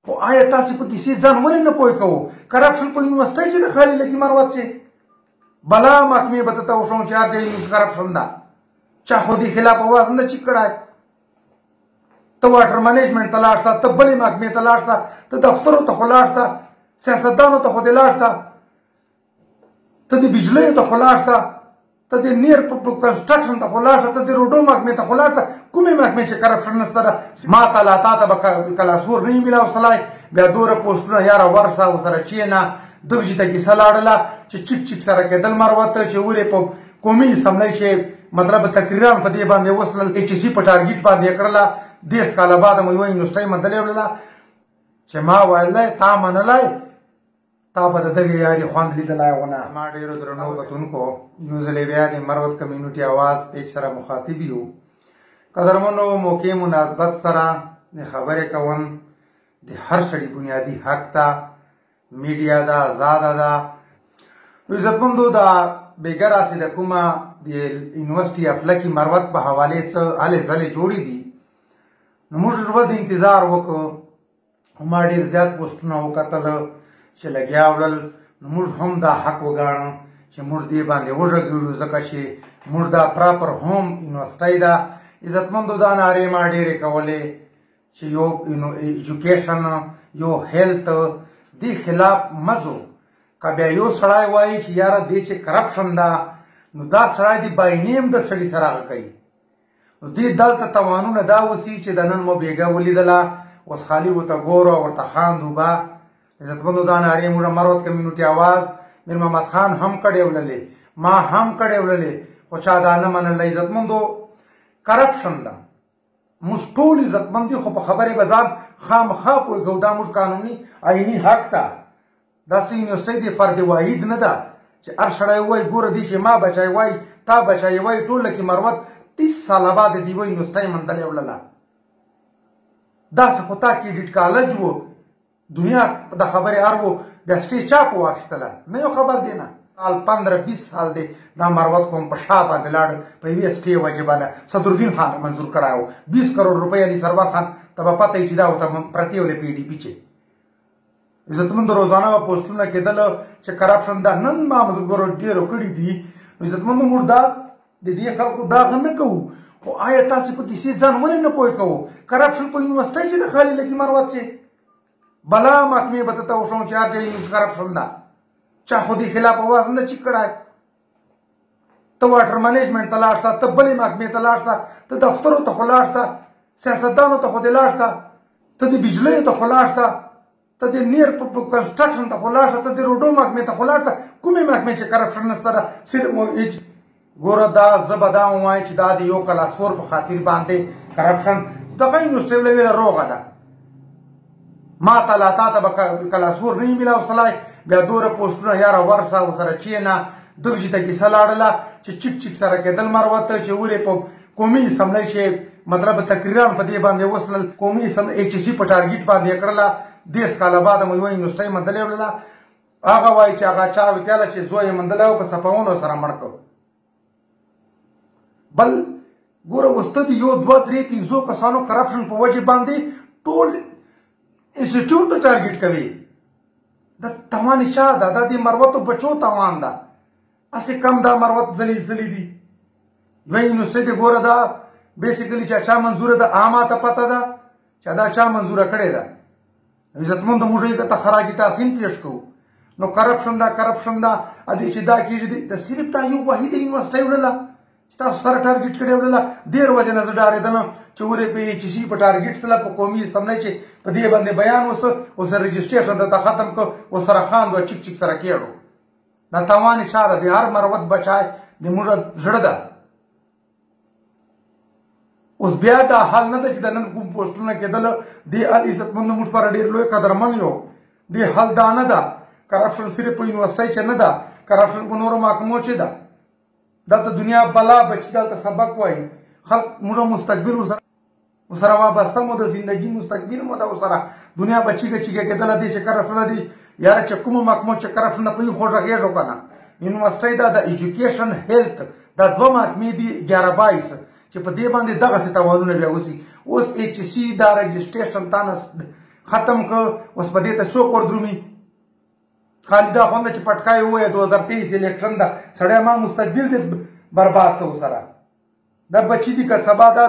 خو آیا تاسې په کیسې ځان ولې نه پوه کوو کرپشن په یونیورسټۍ چې د خالي لکي مروت شي بلا محکمې به ته وښوم چې هر ځای کرپشن ده چا خو دې خلاف اواز نه چیک کړی ته واټر مینجمنټ ته لاړ شه ته بلې محکمې ته لاړ شه ته دفترو ته خو لاړ شه سیاستدانو ته خو دې لاړ شه ته د بجلیو ته خو لاړ شه ته د نیر کنسټرکشن ته خو لاړ شه ته د روډو محکمې ته خو لاړ شه کومې محکمې چې کرپشن نشته ده ما ته لا تا ته به کلاسور نه وي میلاوسلی بیا دوره پوسټونه یاره ورسه ورسره کښېنه دغه ته کیسه لاړله چې چیک چیک سره کېدل مروت چې ولې په قومي اسمبلۍ چې مطلب تقریران په دې باندې وصلل ایچ سی په ټارګېټ باندې کړله 10 کاله بعد مو یوه یونیورسټۍ مندلې وړله چې ما ویلی تا منلی تا به د دغې یاري خوند لیدلی ونه ما ډېرو درنو کتونکو یو ځلې بیا د مروت کمیونټي اواز پیج سره مخاطب یو قدرمنو موقع مناسبت سره د خبرې کوم د هر سړي بنیادي حق ته میډیا ده آزاده ده عزتمندو دا بېګه راسې د کومه د یونیورسټي اف لکي مروت په حوالې څه هلې ځلې جوړې دي نو موږ ورځ انتظار وکړو ما ډېر زیات پوسټونه وکتل چې لګیا وړل نو موږ هم دا حق وګاڼه چې موږ دې باندې وږغېږو ځکه چې موږ دا پراپر هوم یونیورسټۍ ده عزتمندو دا نارې ما ډېرې کولې چې یو ایجوکیشن یو هیلت دې خلاف مزو که بیا یو سړی وایي چې یاره دې چې کرپشن ده نو دا سړی د باینیم د سړي سره هغه کوي نو دې دلته توانونه دا وسي چې د نن مو بېګه ولیدله اوس خالي ورته ګورو ورته خاندو به عزتمندو دا نارې موږ مروت کمیونټي اواز میر محمد خان هم کړې وللې ما هم کړې وللې خو چا دا نه منله عزتمندو کرپشن ده موږ ټول عزتمند دي خو په خبرې به ځان خامخا پوهېږو دا موږ قانوني عیني حق ده داسې یونیورسټۍ د فرد واحد نه ده چې هر سړی ووایي ګوره دې چې ما بچی وایي تا بچی وایي ټوله کې مروت 30 ساله بعد د یوه یونیورسټۍ موندلې وړله داسې خو تا کېډیټ کالج و دنیا د خبرې هر و بیا سټېج چا په واخیستله نه یو خبر دی نه سال 15-20 سال دی دا مروت کوم په شا باندې لاړ په یوې سټې وجې باندې صدرالدین خان منظور کړی و 20 کروڑ روپۍ علي سرور خان ته به پته وي چې دا ورته پرتې ولې پی ډي پي چې عزتمندو روزانه به پوسټونه کېدل چې کرپشن دا نن ما مزګرو ډېرو کړي دي عزتمندو موږ دا د دې خلکو داغ نه کوو خو آیا تاسې په کیسې ځان ولې نه پوه کوو کرپشن په یونیورسټۍ چې د خالي لکي مروت شي بلا محکمې به ته وښوم چې هر ځای کرپشن ده چا خو دې خلاف اواز نه چیک کړی ته واټر مینجمنټ ته لاړ شه ته بلې محکمې ته لاړ شه ته دفترو ته خو لاړ شه سیاستدانو ته خو دې لاړ شه ته د بجلیو ته خو لاړ شه ته د نیر کنسټرکشن ته خو لاړ شه ته د روډو محکمې ته خو لاړ شه کومې محکمې چې کرپشن نشته ده صرف ګوره دا زه به دا ووایم چې دا د یو کلاسور په خاطر باندې کرپشن دغه یونیورسټۍ ویله روغه ده ما ته لا تا ته به کلاسور نه وي میلاوسلی بیا دوره پوسټونه یاره ورسه ورسره کښېنه دغه ته کیسه لاړله چې چیک چیک سره کېدل مروت چې ولې په قومي اسمبلۍ چې مطلب تقریران په دې باندې وصلل قومي ایچ سی په ټارګېټ باندې کړله 10 کاله بعد مو یوه یونیورسټۍ مندلې وړله هغه وایي چې هغه چا وتیاله چې زوی یې مندلی و په صفونو سره مړ کړ بل ګوره اوس ته د یو 2 3 5 کسانو کرپشن په وجې باندې ټول انسټیټیوټ ته ټارګېټ کوي د توان چا ده دا د مروتو بچو توان ده هسې کم دا مروت ځلې ځلې دي یوه یونیورسټۍ د ګوره دا بیسیکلي چې چا منظوره ده عامه ته پته ده چې دا چا منظوره کړې ده عزتمندو موږ یې ته خراجي تحسین پیش کوو نو کرپشن ده ادې چې دا کېږي د صرف دا یو واحده یونیورسټۍ وړله چې تاسو سره ټارګېټ کړې وړله ډېر وجې نه زه ډارېدم چې ورې په ایچ سی په ټارګېټ سره په قومي اسمبلۍ چې په دې باندې بیان وسه اوس رجسټریشن درته ختم کړ اوس سره خاندو چیک چیک سره کېړو دا توان چا ده د هر مروت بچای د موږ زړه ده اوس بیا دا حال نه ده چې د نن کوم پوسټونه کېدل دې عزتمندو موږ پر ډېر لوی قدرمن یو دې حل دا نه ده کرپشن صرف په یونیورسټۍ چې نه ده کرپشن په نورو محکمو چې ده دلته دنیا بلا بچي دلته سبق وایي خلق موږ مستقبل ورسره وابسته مو د زندګي مستقبل مو ده ورسره دنیا به چیګه چیګه کېدله دې چې کرپشن دي یاره چې کومو محکمو چې کرپشن نه پوهېږي خو غږېږو که نه یونیورسټۍ دا د ایجوکیشن هیلت دا 2 محکمې دي 11-22 چې په دې باندې دغسې تاوانونه بیا وسي اوس ایچ سی دا رجسټریشن تا نه ختم ک اوس په دې ته څوک وردرومي خالدا خوند چې پټکای وې 2023 الیکشن دا سړی ما مستقبل دې برباد څو سره دا بچی دي که سبا دا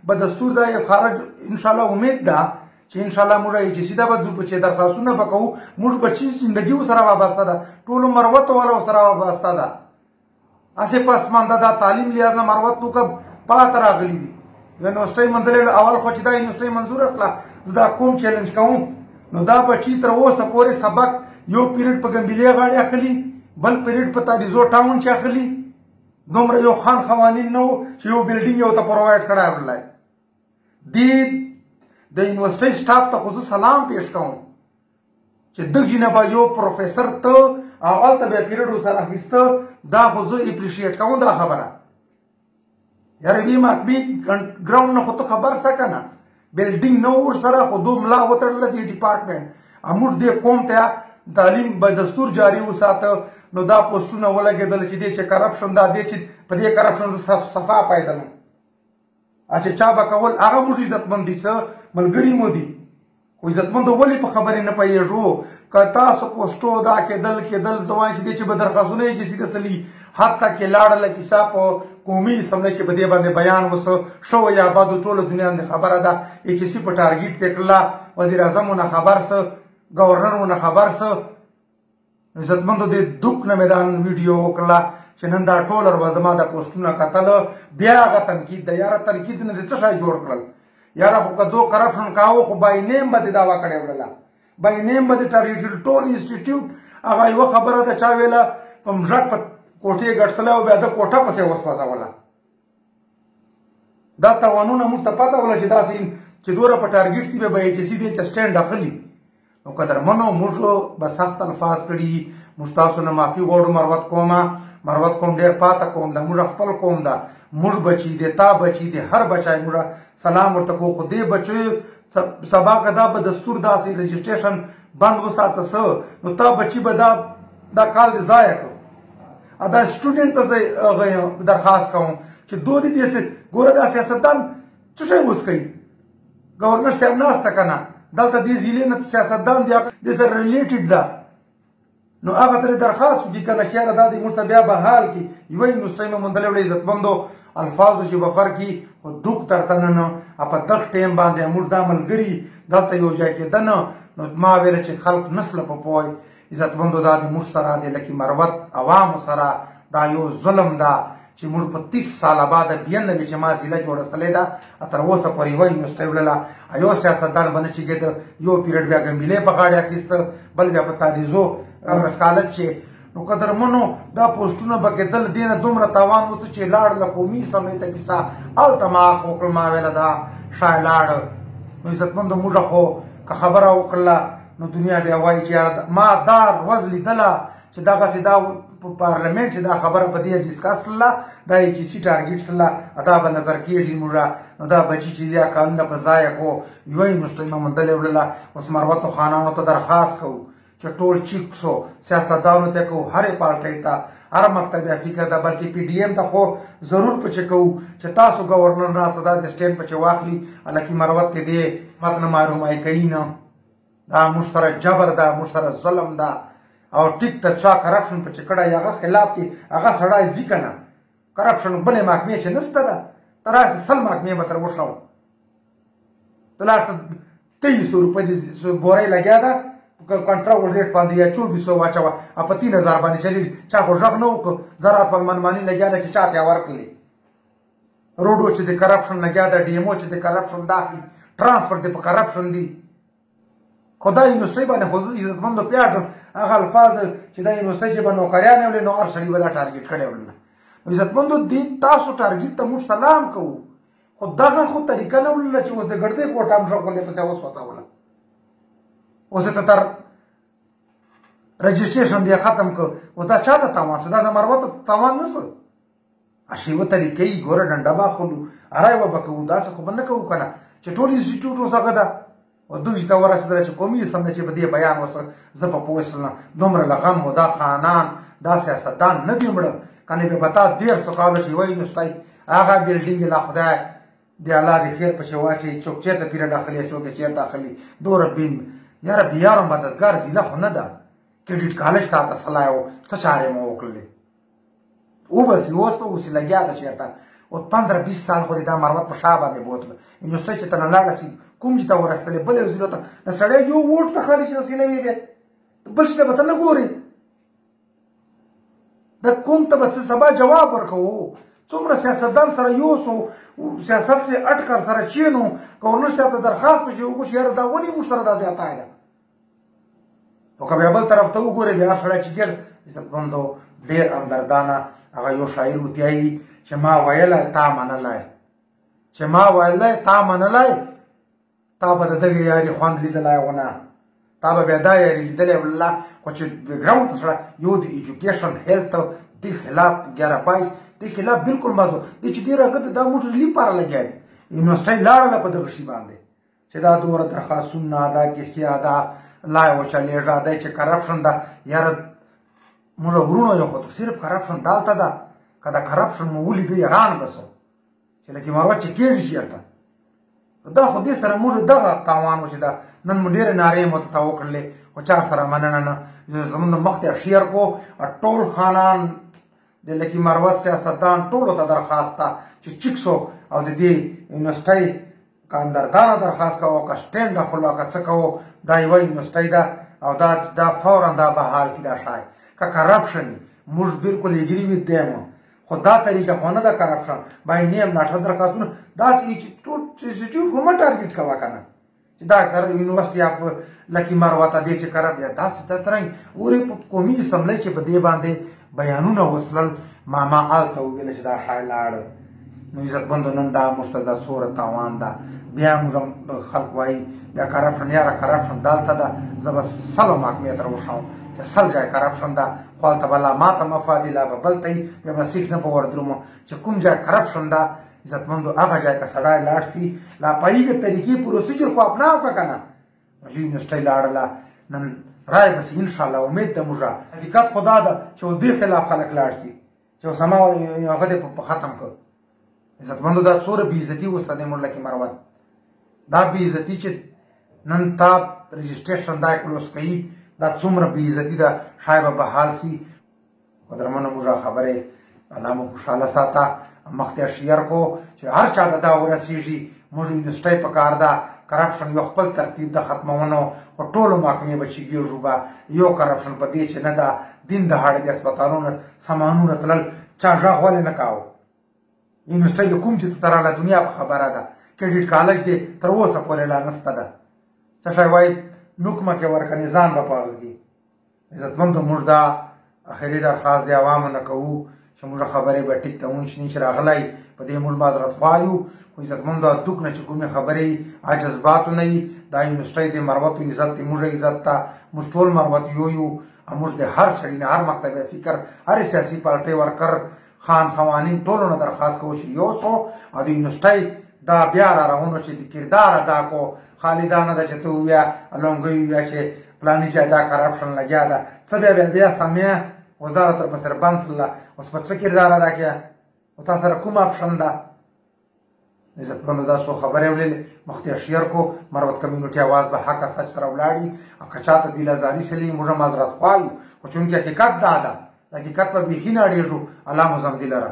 به دستور دا خارج ان شاء الله امید ده چې ان شاء الله موږ چې سیده به ځو چې درخواستونه وکړو موږ بچی ژوندۍ سره وابسته ده ټول مروت ولا سره وابسته ده اسه پس مانده دا تعلیم لیاز نه مروت تو کب پات راغلی دي یونیورسيټي منځل اول خو چې دا یونیورسيټي منظور اصله دا کوم چیلنج کوم نو دا بچی تر اوسه پورې سبق یو پیریډ په ګمبلې غاړي اخلي بل پیریډ په تاریزو ټاون چې اخلي دومره یو خان قوانین نو چې یو بلډینګ یو ته پرووایډ کړای ورلای د یونیورسيټي سټاف ته خو سلام پیښ کوم چې دغه نه به یو پروفیسور ته اول ته به پیریډ سره اخیسته دا خو زه اپریشیټ کوم دا خبره یاره وی ماکبي ګراوند نه خو ته خبر سکنه بلډینګ نو ور سره خو دوه ملا وترل دي ډپارټمنټ امور دې قوم ته تعلیم به دستور جاری وساته نو دا پوسټونه ولګېدل چې دې چې کرپشن دا دې چې په دې کرپشن صفا پیدا نه اچھا چا به کول هغه موږ عزتمند دي څه ملګری مو دي خو عزتمند ولې په خبرې نه پوهېږو که تاسو پوسټو دا کېدل زوای چې دې چې به درخواستونه یې چې سیده سلي حتی کې لاړله کیسه په قومي اسمبلی چې په دې باندې بیان وسو شو یا آبادو ټوله دنیا نه خبره ده چې سی په ټارګېټ کې کړله وزیر اعظم نه خبر سه گورنر نه خبر سه عزتمندو دې دوک نه میدان ویډیو وکړه چې نن دا ټولر وزما د پوسټونه کتل بیا هغه تنقید د یاره تنقید نه څه شای جوړ کړل یاره خو کدو کرپشن کاوه خو بای نیم به دعوا کړی وړله بای نیم به ټارګېټ ټول انسټیټیوټ هغه یو خبره ده چا ویله په مژک په کوټې ګټسله او بیا د کوټه پسې وسپځوله دا توانونه موږ ته پته وله چې داسې چې دوره په ټارګېټ سي به ایچ سي دې چې سټینډ اخلي نو قدرمنو موږ به سخت الفاظ کړي موږ تاسو نه معافي غواړو مروت کوم ډېر پاته کوم ده موږ خپل کوم ده موږ بچي دي تا بچي دي هر بچای موږ سلام ورته کوو خو دې بچو سبا که دا به دستور داسې رجسټریشن بند وساته څه نو تا بچي به دا کال دې ضایع کړو دا سټوډنټ ته درخواست کوم چې دو دې ګوره دا سیاستدان څه شی اوس کوي گورنر صاحب ناسته کنه دلته دې ضلع نه سیاستدان دې سره ریلیټډ ده نو هغه ترې درخواست وکړي کنه چې یاره دا دې موږ ته بیا به حال کړي یوه یونیورسټۍ مې موندلی وړی عزتمندو الفاظو چې به فرق کي خو دوک درته نه په دغه ټایم باندې موږ دا ملګري دلته یو ځای کېده نه نو ما ویله چې خلق نسله په پوهی عزتمندو دا د موږ سره د لکه مروت عوامو سره دا یو ظلم ده چې موږ په 30 ساله بعد 92 چې ما ضلع جوړه سلی ده تر اوسه پورې یوه یونیورسټۍ وړله یو سیاستدان به نه چې کېده یو پیریډ بیا ګمبلې په غاړې اخیسته بل بیا په تاریزو کالج چې نو قدرمنو دا پوسټونه به کېدل دې نه دومره تاوان وڅه چې لاړله قومي اسمبلۍ ته کیسه هلته ما وکړل ما ویله دا شای لاړ نو عزتمندو موږ خو که خبره وکړله نو دنیا بیا وایي چې ما دا ورځ لیدله چې دغسې دا په پارلمنټ چې دا خبره په دې ډسکس سله دا ایچ سی ټارګېټ سله دا به نظر کېږي موږ نو دا بچي چې دا کارونه په ضایع کو یوه یونیورسټۍ مې موندلې وړله اوس مروتو خانانو ته درخواست کوو چې ټول چیک سو سیاستدانو ته کوو هرې پارټۍ ته هر مکتب فکر ده بلکې پی ډي ایم ته خو ضرور پچې کوو چې تاسو گورنر راسه دا د سټینډ پچې واخلي هلکې مروت ته دې مت نه معلومای کوي نه دا موږ سره جبر ده موږ سره ظلم ده او ټیک ته چا کرپشن پچې کړی هغه خلاف دی هغه سړی ځي که نه کرپشن بلې محکمې چې نسته ده ته راسې 100 محکمې به تر وښوم ته لاړ ته 2300 روپۍ د بورۍ لګیا ده کنټرول ریټ باندې یا 2400 واچوه او په 3000 باندې چلیږي چا خو غږ نه وکړو زراعت په منماني لګیا ده چې چا ته یې ورکړلې روډو چې د کرپشن لګیا ده ډي ایم او چې د کرپشن داخلي ټرانسپورټ دی په کرپشن دی خو دا یونیورسټۍ باندې خو زه عزتمندو پیاږم هغه الفاظ چې دا یونیورسټۍ چې به نوکریان یې وړې نو هر سړي به دا ټارګېټ کړی وړله نو عزتمندو دې تاسو ټارګېټ ته موږ سلام کوو خو دغه خو طریقه نه وړله چې اوس د ګړدۍ کوټه هم شوقلې پسې وسوځوله اوس یې ته تر رجسټریشن دی ختم کړ اوس دا چا ته تاوان څه دا د مروته تاوان نه څه اشیوه طریقې یې ګوره ډنډه به اخلو ارای به به کوو داسې خو به نه کوو که نه چې ټول انسټیټیوټ اوس هغه ده او دوی ته ورسېدله چې قومي اسمبلۍ چې په دې بیان وسه زه په پوه شلم دومره له غم و دا خانان دا سیاستدان نه دي مړه کنې به به تا 150 کاله چې یوه یونیورسټۍ هغه بلډینګ یې لا خدای دی الله دې خیر پښې واچي څوک چېرته پیره داخلي څوک چېرته داخلي دوره بیم یاره بیارم مددګار ضلع خو نه ده کریډټ کالج ته ته صلاح او څه چارې مو وکړلې وبسې اوس په اوسې لګیا ده چېرته او 15-20 سال خو دې دا مروت په شا باندې بوتله یونیورسټۍ چې ته نه لاړه سي کوم چې ته ورسېدلې بلې ضلعو ته نه سړی یو ووټ ته خالي چې داسې نه وي بیا بل شي ته به ته نه ګورې د کوم ته به څه سبا جواب ورکوو څومره سیاستدان سره یوسو سیاست سے اټ کر سره چینو گورنر صاحب ته درخواست پکې وکړو یاره دا ولې موږ سره دا زیاتی ده او که بیا بل طرف ته وګورې بیا سړی چې ګیر عزتمندو ډېر همدردانه هغه یو شاعر وتیایي چې ما ویلی تا منلی چې ما ویلی تا منلی تا به د دغې یاري خوند لیدلی و نه تا به بیا دا یاري لیدلی والله خو چې بیکګراونډ ته سره یو د ایجوکیشن هیلث دې خلاف 11-22 دې خلاف بالکل مازو دې چې ډېر هغه دا موټر لیپ پاره لګیا دي یونیورسټۍ لاړله په دغه شي باندې چې دا دوره درخواستونه دا کیسې دا لای وچلېږه دی چې کرپشن ده یاره موږ ورونو یو خو صرف کرپشن دالته ده که دا کرپشن مو ولیده حیران به سو چې لکه مروت چې کېږي چېرته دا خو دې سره موږ دغه تاوان و چې دا نن مو ډېرې نارې مو ته وکړلې خو چا سره مننه نه زمونږ مخ ته شیر کو ټول خانان د لکي مروت سیاستدان ټولو ته درخواست ده چې چیک سو او د دې یونیورسټۍ که اندردانه درخواست کوو که سټینډ اخلو که څه کوو دا یوه یونیورسټۍ ده او دا فورا دا بحال کړي دا شاید که کرپشن موږ بالکل اګري وي دیم خو دا طریقه خو نه ده کرپشن باید نیم لاټه درخواستونه داسې چې ټول انسټیټیوټ خو مه ټارګېټ کوه که نه چې دا یونیورسټي اف لکي مروته دی چې کرپ یا داسې څرنګ ورې په قومي اسمبلۍ چې په دې باندې بیانونه وسلل ما هلته وویله چې دا شای لاړه نو عزتمندو نن دا موږ ته دا څومره تاوان ده بیا موږ خلک وایي بیا کرپشن یاره کرپشن دلته ده زه به 100 محکمې ته راوښیم چې 100 ځای کرپشن ده خو هلته به لا ماته مفادي لا به بل ته وي بیا به سیخ نه به وردرومو چې کوم ځای کرپشن ده عزتمندو هغه ځای که سړی لاړ سي لا په هغې طریقې پروسیجر خو اپنا وکړه که نه چې یونیورسټۍ لاړله نن رای بسي انشاءالله امید ده موږ حقیقت خو دا ده چې دې خلاف خلک لاړ سي چې زما هغه دې په ختم کړ عزتمندو دا څومره بېعزتي اوسه دی موږ لکي مروت دا بېعزتي چې نن تا رجسټریشن دا کلوز کوي دا څومره بېعزتي ده شاید به بحال سي قدرمنو موږ خبرې الله مو خوشحاله ساته مخ ته شیر کو چې هر چا ته دا ورسېږي موږ یونیورسټۍ په کار ده کرپشن یو خپل ترتیب د ختمونو په ټولو محکمې به چې کېږو به یو کرپشن په دې چې نه ده دین دهاړه د اسپتالونو سامانونه تلل چا غږ ولې نه کاوه یونیورسټۍ د کوم چې ته راغله دنیا په خبره ده کریډټ کالج دی تر اوسه پورې لا نسته ده څه شی وایي نوکمه کې ورکه نظام به په هغه کې عزتمندو موږ دا اخري درخواست د عوامو نه کوو چې موږ خبرې به ټیک ته ونشني چې راغلی په دې موږ معذرت خوایو خو عزتمندو دوک نه چې کومې خبرې جذباتو نه وي دا یونیورسټۍ د مروتو عزت دی موږ عزت ته موږ ټول مروت یو او موږ د هر سړي نه هر مکتب فکر هر سیاسي پارټۍ ورکر خان خوانین ټولو نه درخواست کوو چې یو څو او د یونیورسټۍ دا بیا را روانو چې د کردار ادا کو خالي دا نه ده چې ته ووایه لونګۍ ووایه چې پلاني ځای دا کرپشن لګیا ده څه بیا سمې اوس دا تر بسر بند سله اوس په څه کردار ادا کړه او تا سره کوم اپشن ده عزتمندو دا څو خبرې ولیلې مخکې شیر کو مروت کمیونټي اواز به حق سچ سره ولاړي او که چاته دلازاري سلي موږ معذرت خوایو خو چونکې حقیقت دا ده حقیقت په بیخي نه اړېږو الله مو زم دي لره